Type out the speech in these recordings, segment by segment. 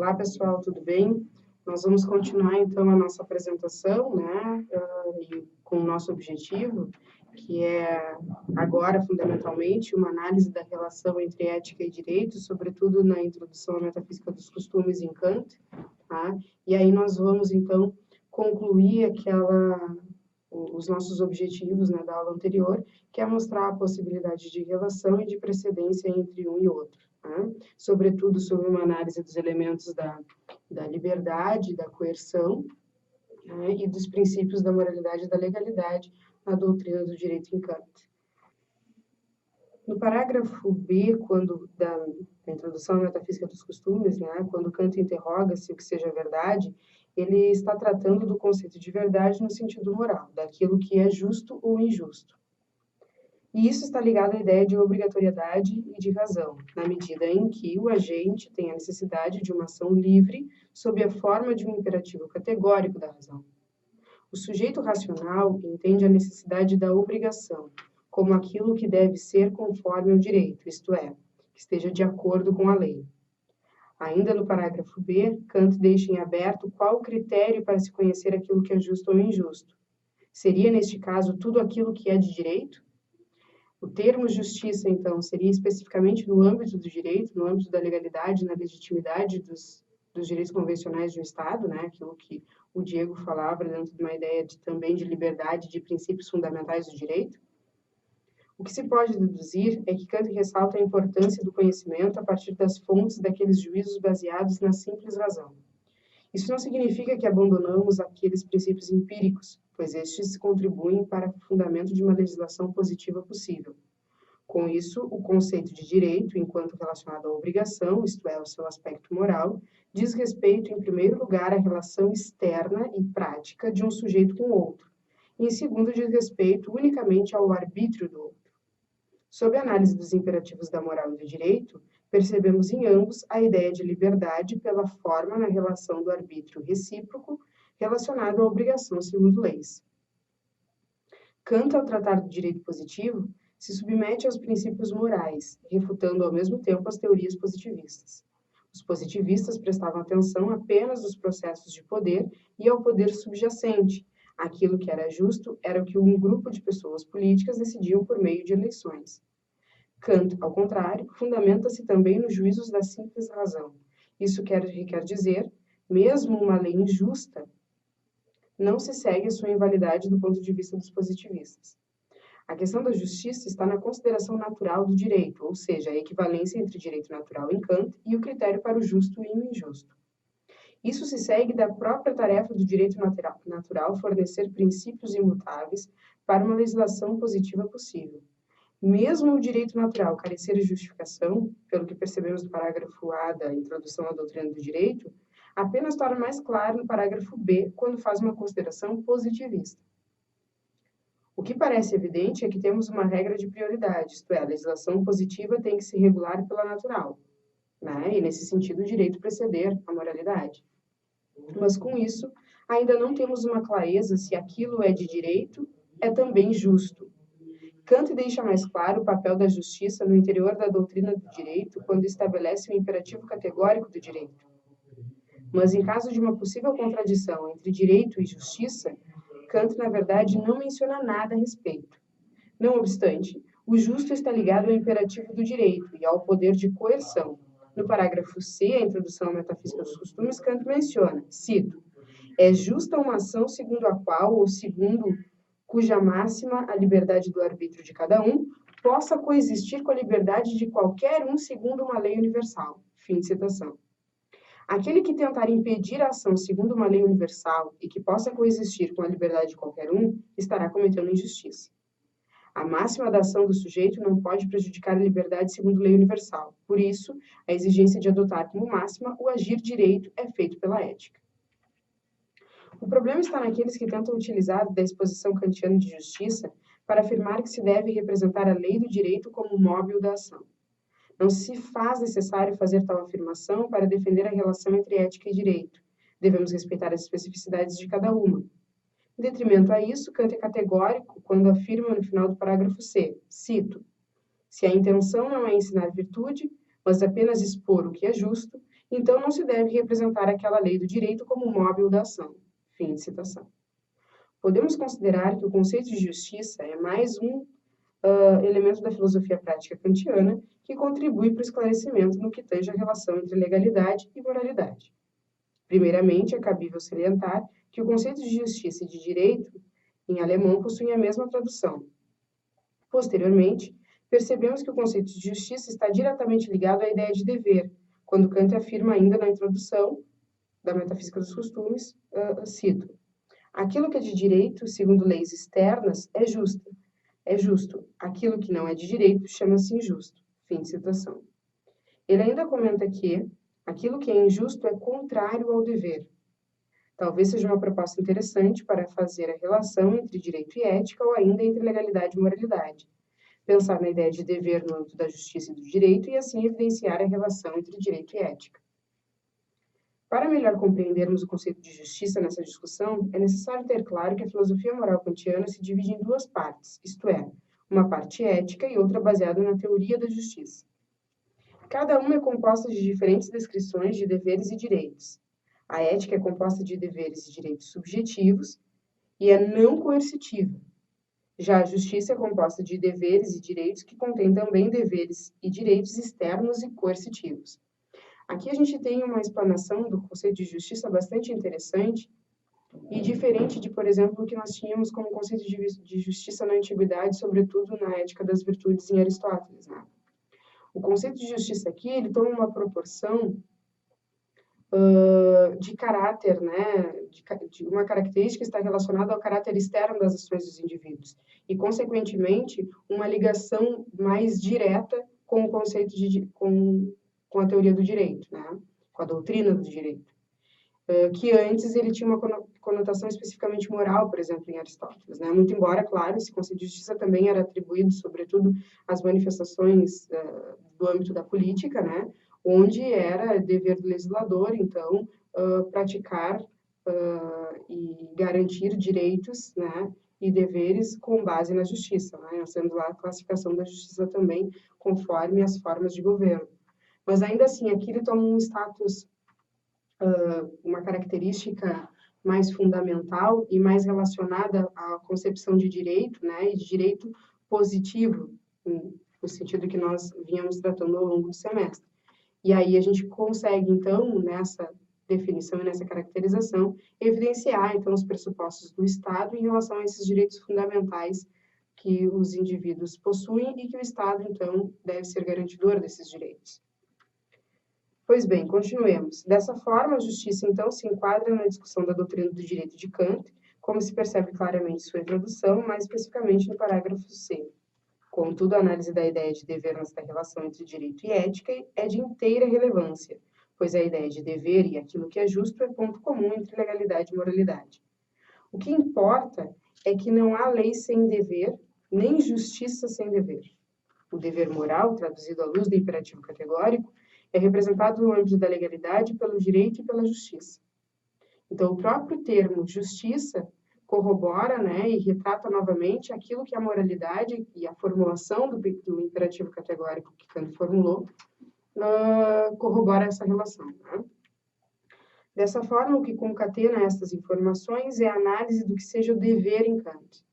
Olá, pessoal, tudo bem? Nós vamos continuar, então, a nossa apresentação, né, com o nosso objetivo, que é, agora, fundamentalmente, uma análise da relação entre ética e direito, sobretudo na introdução à metafísica dos costumes em Kant, tá? E aí nós vamos, então, concluir os nossos objetivos, né, da aula anterior, que é mostrar a possibilidade de relação e de precedência entre um e outro, né? Sobretudo sobre uma análise dos elementos da liberdade, da coerção, né, e dos princípios da moralidade e da legalidade na doutrina do direito em Kant. No parágrafo B, da introdução à metafísica dos costumes, né, quando Kant interroga se o que seja verdade, ele está tratando do conceito de verdade no sentido moral, daquilo que é justo ou injusto. E isso está ligado à ideia de obrigatoriedade e de razão, na medida em que o agente tem a necessidade de uma ação livre sob a forma de um imperativo categórico da razão. O sujeito racional entende a necessidade da obrigação como aquilo que deve ser conforme ao direito, isto é, que esteja de acordo com a lei. Ainda no parágrafo B, Kant deixa em aberto qual o critério para se conhecer aquilo que é justo ou injusto. Seria, neste caso, tudo aquilo que é de direito? O termo justiça, então, seria especificamente no âmbito do direito, no âmbito da legalidade, na legitimidade dos direitos convencionais de um Estado, né? Aquilo que o Diego falava dentro de uma ideia também de liberdade, de princípios fundamentais do direito. O que se pode deduzir é que Kant ressalta a importância do conhecimento a partir das fontes daqueles juízos baseados na simples razão. Isso não significa que abandonamos aqueles princípios empíricos, pois estes contribuem para o fundamento de uma legislação positiva possível. Com isso, o conceito de direito, enquanto relacionado à obrigação, isto é, ao seu aspecto moral, diz respeito, em primeiro lugar, à relação externa e prática de um sujeito com outro, e, em segundo, diz respeito unicamente ao arbítrio do outro. Sob a análise dos imperativos da moral e do direito, percebemos em ambos a ideia de liberdade pela forma na relação do arbítrio recíproco relacionado à obrigação segundo leis. Kant, ao tratar do direito positivo, se submete aos princípios morais, refutando ao mesmo tempo as teorias positivistas. Os positivistas prestavam atenção apenas aos processos de poder e ao poder subjacente. Aquilo que era justo era o que um grupo de pessoas políticas decidiam por meio de eleições. Kant, ao contrário, fundamenta-se também nos juízos da simples razão. Isso quer dizer, mesmo uma lei injusta, não se segue a sua invalidade do ponto de vista dos positivistas. A questão da justiça está na consideração natural do direito, ou seja, a equivalência entre direito natural em Kant e o critério para o justo e o injusto. Isso se segue da própria tarefa do direito natural fornecer princípios imutáveis para uma legislação positiva possível. Mesmo o direito natural carecer de justificação, pelo que percebemos no parágrafo A da introdução à doutrina do direito, apenas torna mais claro no parágrafo B, quando faz uma consideração positivista. O que parece evidente é que temos uma regra de prioridade, isto é, a legislação positiva tem que se regular pela natural, né? E, nesse sentido, o direito preceder a moralidade. Mas, com isso, ainda não temos uma clareza se aquilo é de direito, é também justo. Kant deixa mais claro o papel da justiça no interior da doutrina do direito quando estabelece o imperativo categórico do direito. Mas, em caso de uma possível contradição entre direito e justiça, Kant, na verdade, não menciona nada a respeito. Não obstante, o justo está ligado ao imperativo do direito e ao poder de coerção. No parágrafo C, a introdução à metafísica dos costumes, Kant menciona, cito, é justa uma ação segundo a qual, ou segundo cuja máxima, a liberdade do arbítrio de cada um, possa coexistir com a liberdade de qualquer um segundo uma lei universal. Fim de citação. Aquele que tentar impedir a ação segundo uma lei universal e que possa coexistir com a liberdade de qualquer um, estará cometendo injustiça. A máxima da ação do sujeito não pode prejudicar a liberdade segundo lei universal. Por isso, a exigência de adotar como máxima o agir direito é feito pela ética. O problema está naqueles que tentam utilizar da exposição kantiana de justiça para afirmar que se deve representar a lei do direito como móvel da ação. Não se faz necessário fazer tal afirmação para defender a relação entre ética e direito. Devemos respeitar as especificidades de cada uma. Em detrimento a isso, Kant é categórico quando afirma no final do parágrafo C, cito, se a intenção não é ensinar virtude, mas apenas expor o que é justo, então não se deve representar aquela lei do direito como móvel da ação. Fim de citação. Podemos considerar que o conceito de justiça é mais um elemento da filosofia prática kantiana que contribui para o esclarecimento no que tange a relação entre legalidade e moralidade. Primeiramente, é cabível salientar que o conceito de justiça e de direito, em alemão, possuem a mesma tradução. Posteriormente, percebemos que o conceito de justiça está diretamente ligado à ideia de dever, quando Kant afirma ainda na introdução da Metafísica dos Costumes, cito, aquilo que é de direito, segundo leis externas, é justo. Aquilo que não é de direito chama-se injusto. Fim de citação. Ele ainda comenta que aquilo que é injusto é contrário ao dever. Talvez seja uma proposta interessante para fazer a relação entre direito e ética ou ainda entre legalidade e moralidade. Pensar na ideia de dever no âmbito da justiça e do direito e assim evidenciar a relação entre direito e ética. Para melhor compreendermos o conceito de justiça nessa discussão, é necessário ter claro que a filosofia moral kantiana se divide em duas partes, isto é, uma parte ética e outra baseada na teoria da justiça. Cada uma é composta de diferentes descrições de deveres e direitos. A ética é composta de deveres e direitos subjetivos e é não coercitiva. Já a justiça é composta de deveres e direitos que contém também deveres e direitos externos e coercitivos. Aqui a gente tem uma explanação do conceito de justiça bastante interessante e diferente de, por exemplo, o que nós tínhamos como conceito de justiça na antiguidade, sobretudo na Ética das Virtudes em Aristóteles, né? O conceito de justiça aqui, ele toma uma proporção de caráter, né, de uma característica que está relacionada ao caráter externo das ações dos indivíduos e, consequentemente, uma ligação mais direta com o conceito com a teoria do direito, né, com a doutrina do direito, que antes ele tinha uma conotação especificamente moral, por exemplo, em Aristóteles, né, muito embora, claro, esse conceito de justiça também era atribuído, sobretudo, às manifestações do âmbito da política, né, onde era dever do legislador, então, praticar e garantir direitos, né, e deveres com base na justiça, né, nós temos lá a classificação da justiça também conforme as formas de governo. Mas ainda assim, aqui ele toma um status, uma característica mais fundamental e mais relacionada à concepção de direito, né, e de direito positivo, no sentido que nós vínhamos tratando ao longo do semestre. E aí a gente consegue, então, nessa definição e nessa caracterização, evidenciar, então, os pressupostos do Estado em relação a esses direitos fundamentais que os indivíduos possuem e que o Estado, então, deve ser garantidor desses direitos. Pois bem, continuemos. Dessa forma, a justiça, então, se enquadra na discussão da doutrina do direito de Kant, como se percebe claramente em sua introdução, mais especificamente no parágrafo C. Contudo, a análise da ideia de dever nesta relação entre direito e ética é de inteira relevância, pois a ideia de dever e aquilo que é justo é ponto comum entre legalidade e moralidade. O que importa é que não há lei sem dever, nem justiça sem dever. O dever moral, traduzido à luz do imperativo categórico, é representado no âmbito da legalidade pelo direito e pela justiça. Então, o próprio termo justiça corrobora, né, e retrata novamente aquilo que a moralidade e a formulação do imperativo categórico que Kant formulou corrobora essa relação. Né? Dessa forma, o que concatena estas informações é a análise do que seja o dever em Kant.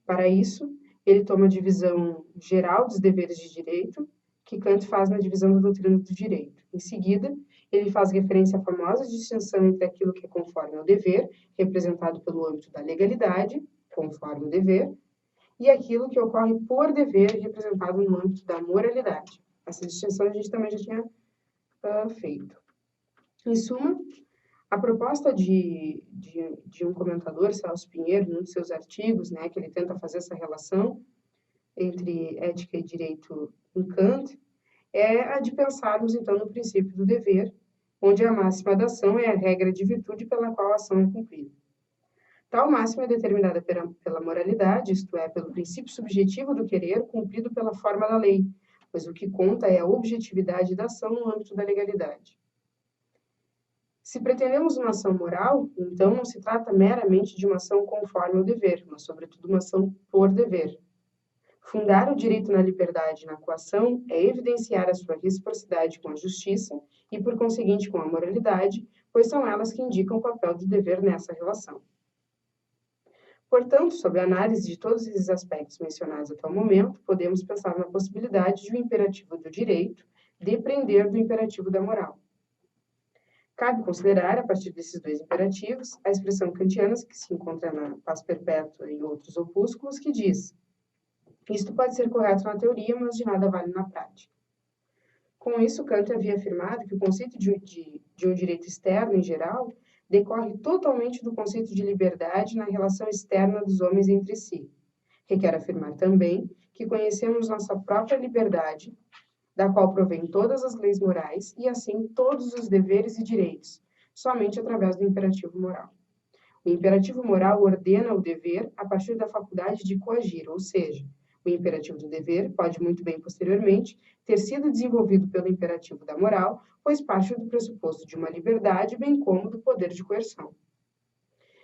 Para isso, ele toma a divisão geral dos deveres de direito, que Kant faz na divisão da doutrina do direito. Em seguida, ele faz referência à famosa distinção entre aquilo que é conforme ao dever, representado pelo âmbito da legalidade, conforme o dever, e aquilo que ocorre por dever, representado no âmbito da moralidade. Essa distinção a gente também já tinha feito. Em suma, a proposta de um comentador, Celso Pinheiro, num de seus artigos, né, que ele tenta fazer essa relação entre ética e direito em Kant, é a de pensarmos, então, no princípio do dever, onde a máxima da ação é a regra de virtude pela qual a ação é cumprida. Tal máxima é determinada pela moralidade, isto é, pelo princípio subjetivo do querer, cumprido pela forma da lei, pois o que conta é a objetividade da ação no âmbito da legalidade. Se pretendemos uma ação moral, então não se trata meramente de uma ação conforme ao dever, mas, sobretudo, uma ação por dever. Fundar o direito na liberdade e na coação é evidenciar a sua reciprocidade com a justiça e, por conseguinte, com a moralidade, pois são elas que indicam o papel do dever nessa relação. Portanto, sob a análise de todos esses aspectos mencionados até o momento, podemos pensar na possibilidade de o imperativo do direito depender do imperativo da moral. Cabe considerar, a partir desses dois imperativos, a expressão kantiana que se encontra na Paz Perpétua e outros opúsculos, que diz: isto pode ser correto na teoria, mas de nada vale na prática. Com isso, Kant havia afirmado que o conceito de um direito externo, em geral, decorre totalmente do conceito de liberdade na relação externa dos homens entre si. Requer afirmar também que conhecemos nossa própria liberdade, da qual provém todas as leis morais e, assim, todos os deveres e direitos, somente através do imperativo moral. O imperativo moral ordena o dever a partir da faculdade de coagir, ou seja, o imperativo do dever pode muito bem posteriormente ter sido desenvolvido pelo imperativo da moral, pois parte do pressuposto de uma liberdade, bem como do poder de coerção.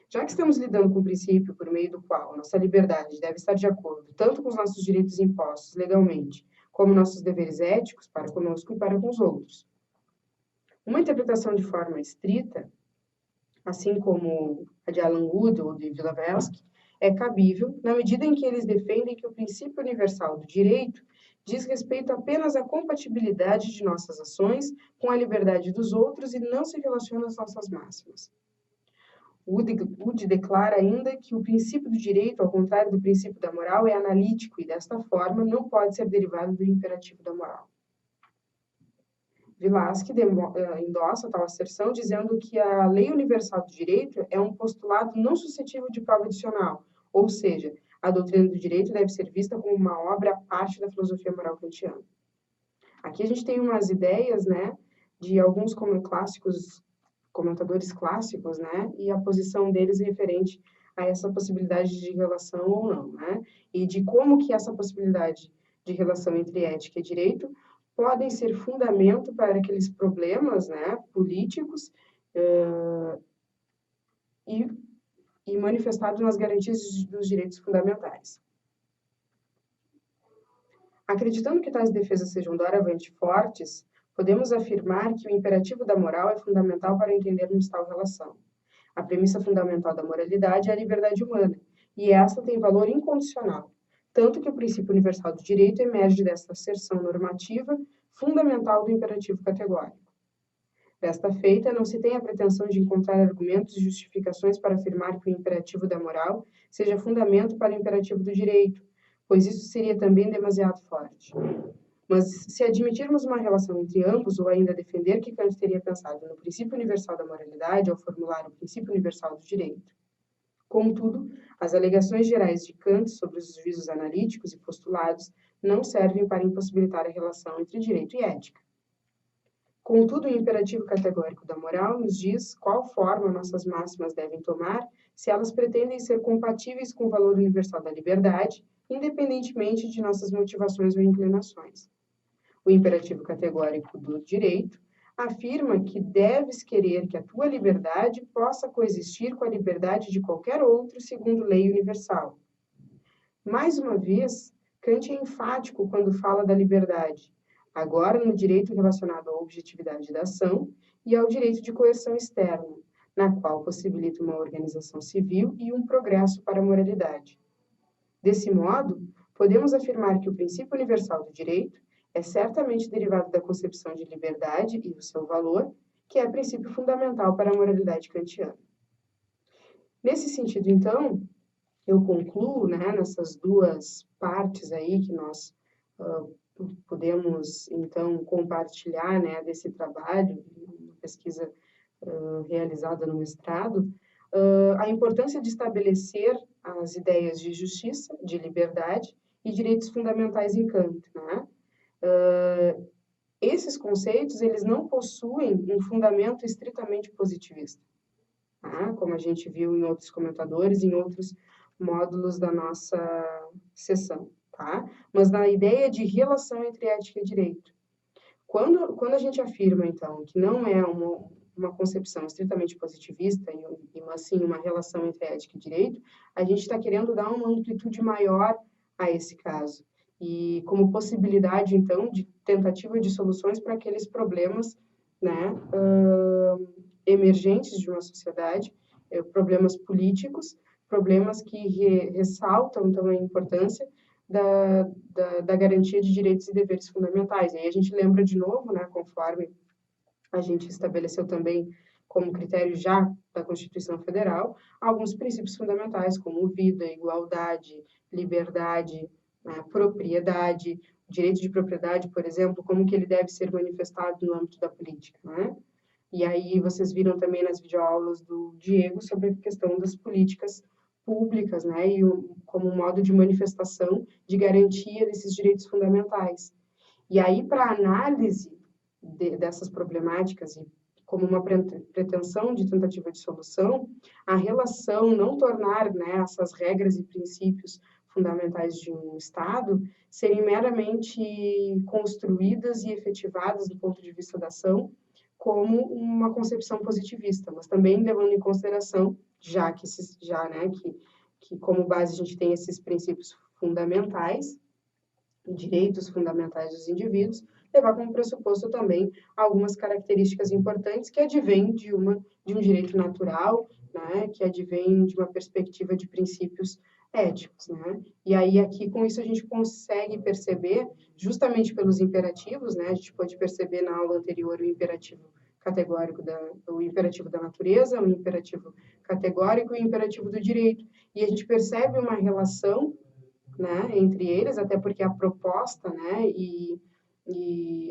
Já que estamos lidando com um princípio por meio do qual nossa liberdade deve estar de acordo tanto com os nossos direitos impostos legalmente, como nossos deveres éticos para conosco e para com os outros. Uma interpretação de forma estrita, assim como a de Alan Wood ou de Villavelsky, é cabível na medida em que eles defendem que o princípio universal do direito diz respeito apenas à compatibilidade de nossas ações com a liberdade dos outros e não se relaciona às nossas máximas. Wood declara ainda que o princípio do direito, ao contrário do princípio da moral, é analítico e, desta forma, não pode ser derivado do imperativo da moral. Villasky endossa tal asserção dizendo que a lei universal do direito é um postulado não suscetível de prova adicional, ou seja, a doutrina do direito deve ser vista como uma obra à parte da filosofia moral kantiana. Aqui a gente tem umas ideias, né, de alguns comentadores clássicos, né, e a posição deles referente a essa possibilidade de relação ou não, né, e de como que essa possibilidade de relação entre ética e direito podem ser fundamento para aqueles problemas, né, políticos e manifestados nas garantias dos direitos fundamentais. Acreditando que tais defesas sejam doravante fortes, podemos afirmar que o imperativo da moral é fundamental para entendermos tal relação. A premissa fundamental da moralidade é a liberdade humana, e esta tem valor incondicional, tanto que o princípio universal do direito emerge desta asserção normativa fundamental do imperativo categórico. Desta feita, não se tem a pretensão de encontrar argumentos e justificações para afirmar que o imperativo da moral seja fundamento para o imperativo do direito, pois isso seria também demasiado forte. Mas, se admitirmos uma relação entre ambos, ou ainda defender que Kant teria pensado no princípio universal da moralidade ao formular o princípio universal do direito. Contudo, as alegações gerais de Kant sobre os juízos analíticos e postulados não servem para impossibilitar a relação entre direito e ética. Contudo, o imperativo categórico da moral nos diz qual forma nossas máximas devem tomar se elas pretendem ser compatíveis com o valor universal da liberdade, independentemente de nossas motivações ou inclinações. O imperativo categórico do direito afirma que deves querer que a tua liberdade possa coexistir com a liberdade de qualquer outro segundo lei universal. Mais uma vez, Kant é enfático quando fala da liberdade, agora no direito relacionado à objetividade da ação e ao direito de coerção externa, na qual possibilita uma organização civil e um progresso para a moralidade. Desse modo, podemos afirmar que o princípio universal do direito é certamente derivado da concepção de liberdade e do seu valor, que é princípio fundamental para a moralidade kantiana. Nesse sentido, então, eu concluo, né, nessas duas partes aí que nós podemos, então, compartilhar, né, desse trabalho, uma pesquisa realizada no mestrado, a importância de estabelecer as ideias de justiça, de liberdade e direitos fundamentais em Kant, né? Esses conceitos, eles não possuem um fundamento estritamente positivista, tá? Como a gente viu em outros comentadores, em outros módulos da nossa sessão, tá? Mas na ideia de relação entre ética e direito. Quando a gente afirma, então, que não é uma concepção estritamente positivista, mas sim uma relação entre ética e direito, a gente está querendo dar uma amplitude maior a esse caso. e como possibilidade, então, de tentativa de soluções para aqueles problemas, né, emergentes de uma sociedade, problemas políticos, problemas que ressaltam também a importância da garantia de direitos e deveres fundamentais. E aí a gente lembra de novo, né, conforme a gente estabeleceu também como critério já da Constituição Federal, alguns princípios fundamentais, como vida, igualdade, liberdade, né, propriedade, direito de propriedade, por exemplo, como que ele deve ser manifestado no âmbito da política, né? E aí vocês viram também nas videoaulas do Diego sobre a questão das políticas públicas, né, e como um modo de manifestação de garantia desses direitos fundamentais. E aí, para análise dessas problemáticas e como uma pretensão de tentativa de solução, a relação não tornar, né, essas regras e princípios fundamentais de um Estado serem meramente construídas e efetivadas do ponto de vista da ação como uma concepção positivista, mas também levando em consideração, que como base a gente tem esses princípios fundamentais, direitos fundamentais dos indivíduos, levar como pressuposto também algumas características importantes que advêm de um direito natural, né, que advém de uma perspectiva de princípios éticos, né? E aí aqui com isso a gente consegue perceber, justamente pelos imperativos, né? A gente pode perceber na aula anterior o imperativo categórico o imperativo da natureza, o imperativo categórico e o imperativo do direito. E a gente percebe uma relação, né, entre eles, até porque a proposta, né, e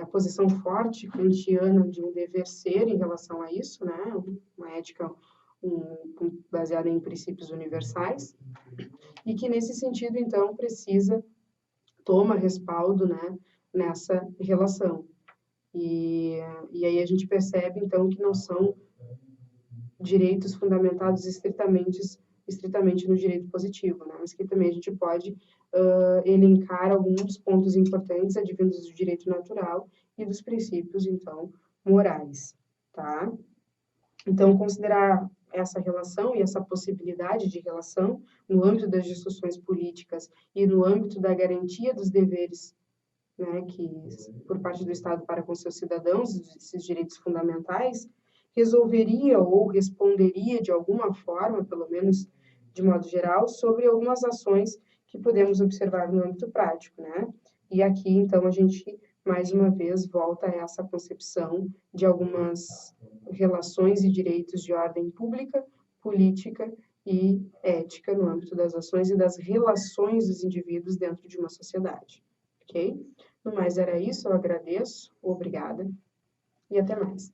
a posição forte kantiana de um dever ser em relação a isso, né, uma ética baseada em princípios universais, e que nesse sentido, então, toma respaldo, né, nessa relação. E aí a gente percebe, então, que não são direitos fundamentados estritamente no direito positivo, né? Mas que também a gente pode elencar alguns pontos importantes advindos do direito natural e dos princípios, então, morais, tá? Então, considerar essa relação e essa possibilidade de relação no âmbito das discussões políticas e no âmbito da garantia dos deveres, né, que por parte do Estado para com seus cidadãos, esses direitos fundamentais, resolveria ou responderia de alguma forma, pelo menos de modo geral, sobre algumas ações que podemos observar no âmbito prático, né? E aqui, então, a gente, mais uma vez, volta a essa concepção de algumas relações e direitos de ordem pública, política e ética no âmbito das ações e das relações dos indivíduos dentro de uma sociedade, ok? No mais era isso, eu agradeço, obrigada e até mais.